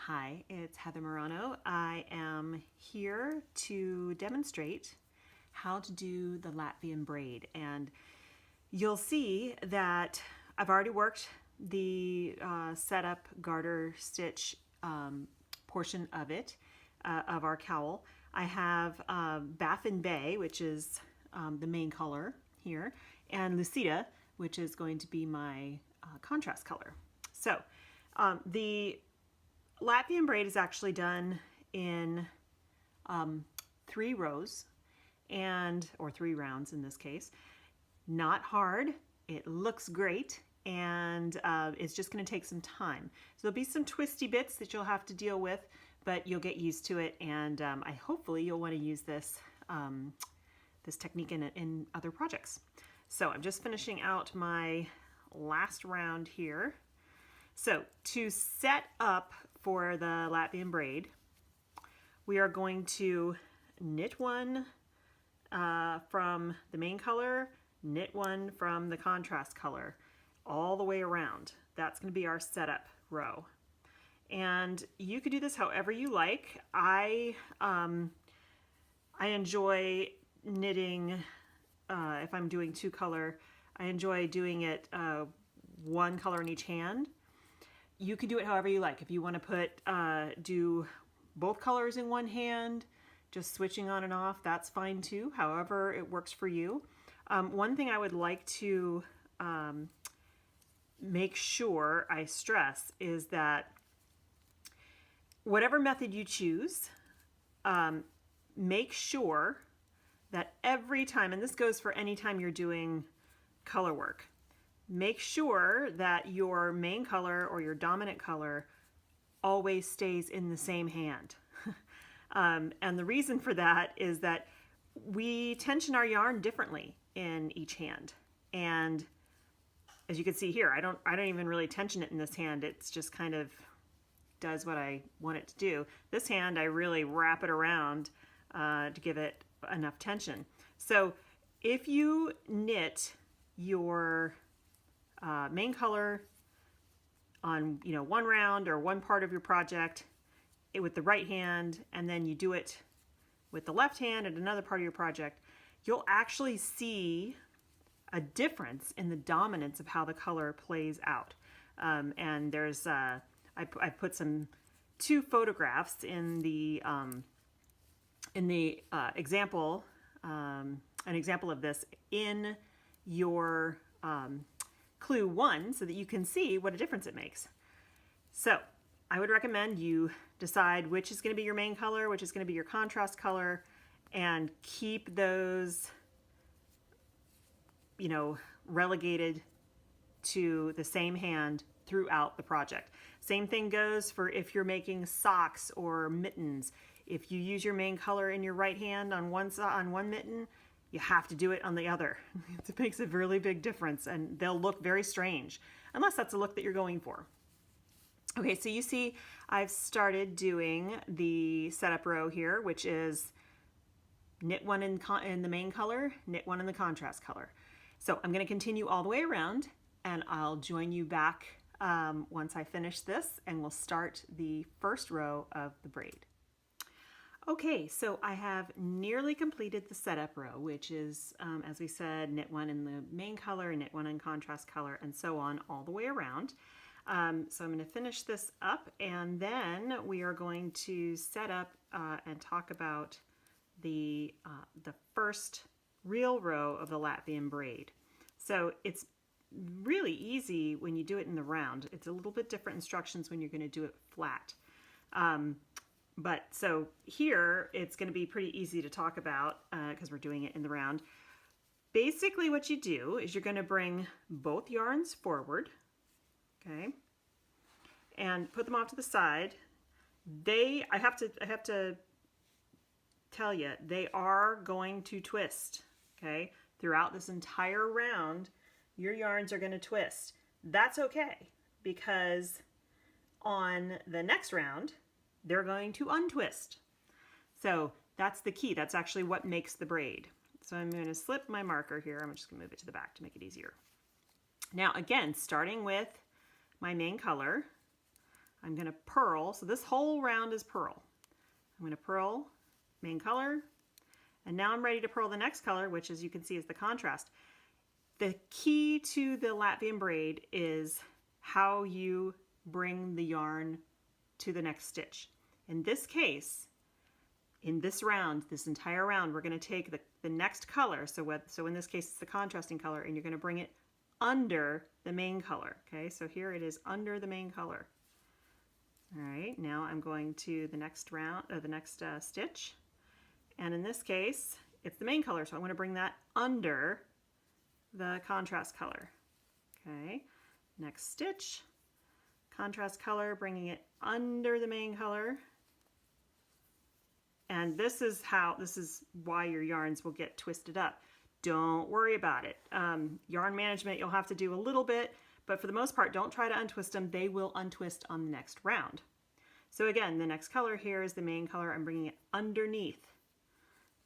Hi, it's Heather Morano. I am here to demonstrate how to do the Latvian braid, and you'll see that I've already worked the setup garter stitch portion of it, of our cowl. I have Baffin Bay, which is the main color here, and Lucida, which is going to be my contrast color. So the Latvian braid is actually done in 3 rows or 3 rounds in this case. Not hard, it looks great, and it's just going to take some time. So there'll be some twisty bits that you'll have to deal with, but you'll get used to it, and hopefully you'll want to use this this technique in other projects. So I'm just finishing out my last round here. So to set up for the Latvian braid, we are going to knit one from the main color, knit one from the contrast color, all the way around. That's going to be our setup row. And you could do this however you like. I enjoy knitting, if I'm doing 2 color, I enjoy doing it 1 color in each hand. You can do it however you like. If you want to do both colors in one hand, just switching on and off, that's fine too. However it works for you. One thing I would like to make sure I stress is that whatever method you choose, make sure that every time, and this goes for any time you're doing color work, make sure that your main color or your dominant color always stays in the same hand. And the reason for that is that we tension our yarn differently in each hand. And as you can see here, I don't even really tension it in this hand. It's just kind of does what I want it to do. This hand, I really wrap it around to give it enough tension. So if you knit your main color on one round or one part of your project with the right hand, and then you do it with the left hand at another part of your project, you'll actually see a difference in the dominance of how the color plays out. And there's I put 2 photographs in the example, an example of this in your clue 1 so that you can see what a difference it makes. So I would recommend you decide which is going to be your main color, which is going to be your contrast color, and keep those relegated to the same hand throughout the project. Same thing goes for if you're making socks or mittens. If you use your main color in your right hand on one mitten, you have to do it on the other. It makes a really big difference, and they'll look very strange, unless that's a look that you're going for. Okay, so you see I've started doing the setup row here, which is knit one in the main color, knit one in the contrast color. So I'm going to continue all the way around, and I'll join you back once I finish this, and we'll start the first row of the braid. Okay, so I have nearly completed the setup row, which is, as we said, knit one in the main color, knit one in contrast color, and so on all the way around. So I'm going to finish this up, and then we are going to set up and talk about the first real row of the Latvian braid. So it's really easy when you do it in the round. It's a little bit different instructions when you're going to do it flat. But so here it's going to be pretty easy to talk about because we're doing it in the round. Basically what you do is you're going to bring both yarns forward, okay, and put them off to the side. I have to tell you, they are going to twist, okay? Throughout this entire round, your yarns are going to twist. That's okay, because on the next round, they're going to untwist. So that's the key. That's actually what makes the braid. So I'm going to slip my marker here. I'm just going to move it to the back to make it easier. Now again, starting with my main color, I'm going to purl. So this whole round is purl. I'm going to purl main color. And now I'm ready to purl the next color, which as you can see is the contrast. The key to the Latvian braid is how you bring the yarn to the next stitch. In this case, in this round, this entire round, we're going to take the next color. So in this case, it's the contrasting color, and you're going to bring it under the main color. Okay, so here it is under the main color. All right, now I'm going to the next round, or the next stitch. And in this case, it's the main color, so I'm going to bring that under the contrast color. Okay, next stitch, contrast color, bringing it under the main color. And this is why your yarns will get twisted up. Don't worry about it. Yarn management you'll have to do a little bit, but for the most part, don't try to untwist them. They will untwist on the next round. So again, the next color here is the main color. I'm bringing it underneath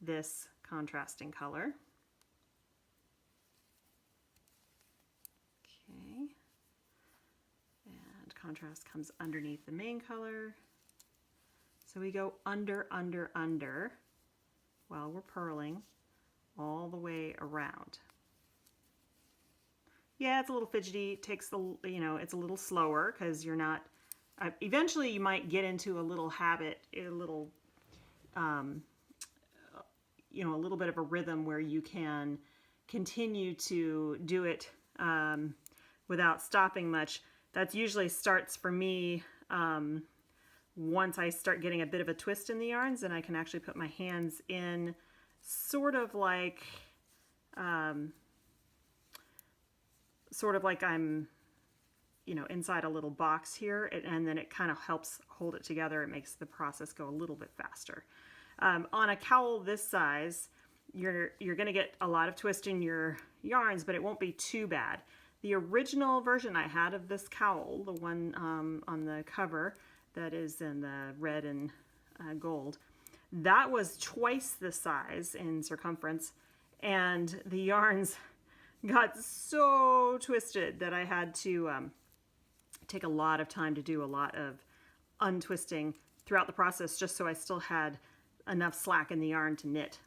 this contrasting color. Okay. And contrast comes underneath the main color. So we go under, under, under while we're purling all the way around. Yeah, it's a little fidgety. It takes it's a little slower because you're not, eventually you might get into a little habit, a little, a little bit of a rhythm where you can continue to do it without stopping much. That usually starts for me once I start getting a bit of a twist in the yarns, and I can actually put my hands in sort of like I'm, inside a little box here, and then it kind of helps hold it together. It makes the process go a little bit faster. On a cowl this size, you're going to get a lot of twist in your yarns, but it won't be too bad. The original version I had of this cowl, the one on the cover that is in the red and gold, that was twice the size in circumference, and the yarns got so twisted that I had to take a lot of time to do a lot of untwisting throughout the process, just so I still had enough slack in the yarn to knit.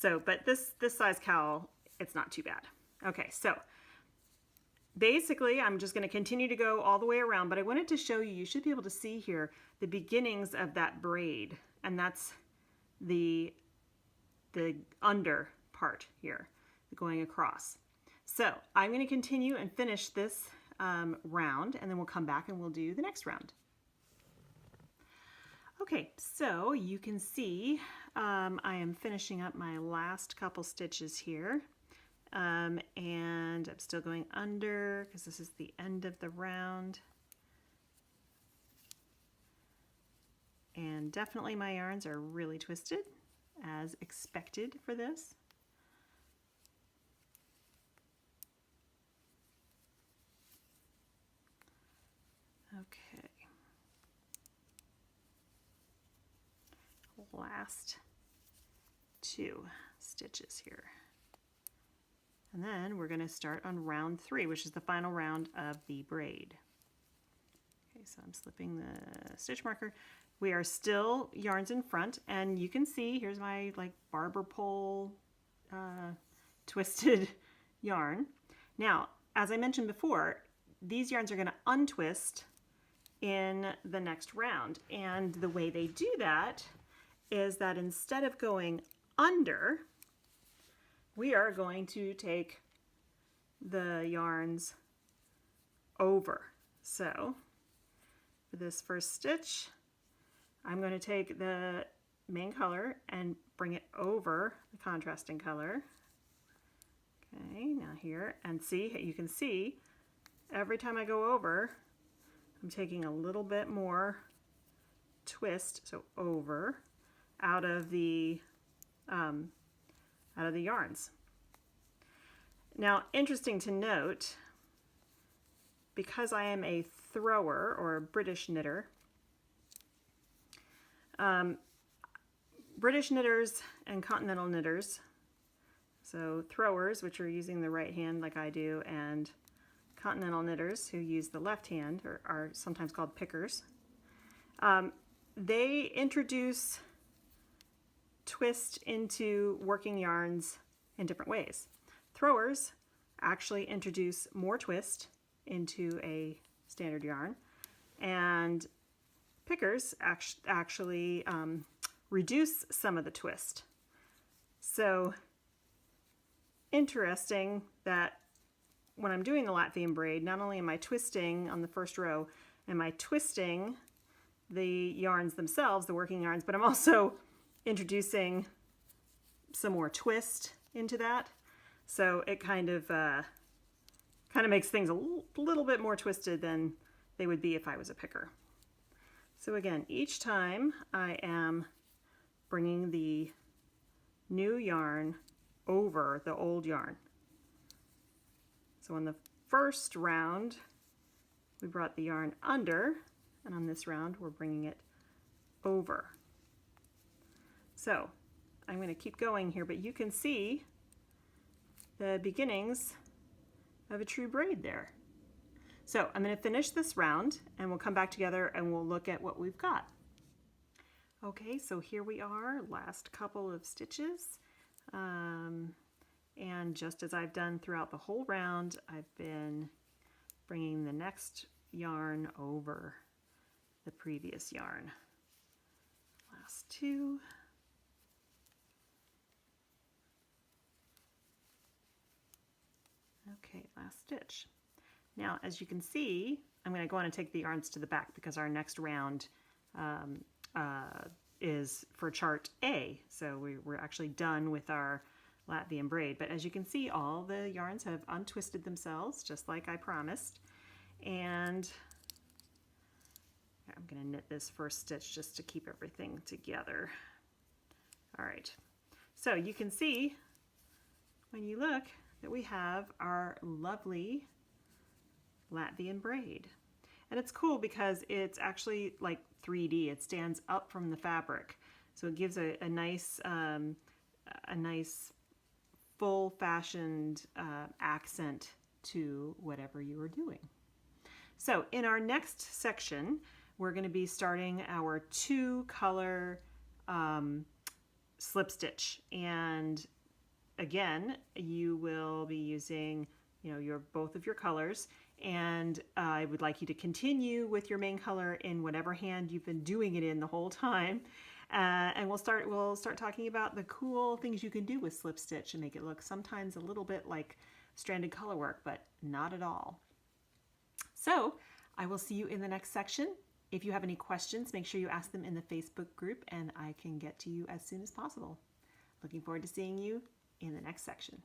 But this size cowl, it's not too bad. Okay, so basically I'm just going to continue to go all the way around, but I wanted to show you should be able to see here the beginnings of that braid, and that's the under part here going across. So I'm going to continue and finish this round, and then we'll come back and we'll do the next round. Okay, so you can see I am finishing up my last couple stitches here, and I'm still going under because this is the end of the round. And definitely my yarns are really twisted, as expected for this. Okay. Last two stitches here. And then we're going to start on round 3, which is the final round of the braid. Okay, so I'm slipping the stitch marker. We are still yarns in front, and you can see here's my like barber pole twisted yarn. Now, as I mentioned before, these yarns are going to untwist in the next round, and the way they do that is that instead of going under, we are going to take the yarns over. So for this first stitch, I'm going to take the main color and bring it over the contrasting color. Okay, now here, and see, you can see every time I go over, I'm taking a little bit more twist, so over, out of the yarns. Now, interesting to note, because I am a thrower or a British knitter, British knitters and continental knitters, so throwers, which are using the right hand like I do, and continental knitters who use the left hand, or are sometimes called pickers, they introduce twist into working yarns in different ways. Throwers actually introduce more twist into a standard yarn, and pickers actually reduce some of the twist. So interesting that when I'm doing the Latvian braid, not only am I twisting on the first row, am I twisting the yarns themselves, the working yarns, but I'm also introducing some more twist into that. So it kind of makes things a little bit more twisted than they would be if I was a picker. So again, each time I am bringing the new yarn over the old yarn. So on the first round, we brought the yarn under, and on this round, we're bringing it over. So I'm going to keep going here, but you can see the beginnings of a true braid there. So I'm going to finish this round, and we'll come back together and we'll look at what we've got. Okay, so here we are, last couple of stitches. And just as I've done throughout the whole round, I've been bringing the next yarn over the previous yarn. Last two. Okay, last stitch. Now, as you can see, I'm going to go on and take the yarns to the back because our next round is for chart A. So we're actually done with our Latvian braid. But as you can see, all the yarns have untwisted themselves, just like I promised. And I'm going to knit this first stitch just to keep everything together. All right. So you can see when you look that we have our lovely Latvian braid. And it's cool because it's actually like 3D. It stands up from the fabric. So it gives a nice full-fashioned accent to whatever you are doing. So in our next section, we're going to be starting our 2-color slip stitch. And again, you will be using, both of your colors. And I would like you to continue with your main color in whatever hand you've been doing it in the whole time. And we'll start talking about the cool things you can do with slip stitch and make it look sometimes a little bit like stranded color work, but not at all. So I will see you in the next section. If you have any questions, make sure you ask them in the Facebook group and I can get to you as soon as possible. Looking forward to seeing you in the next section.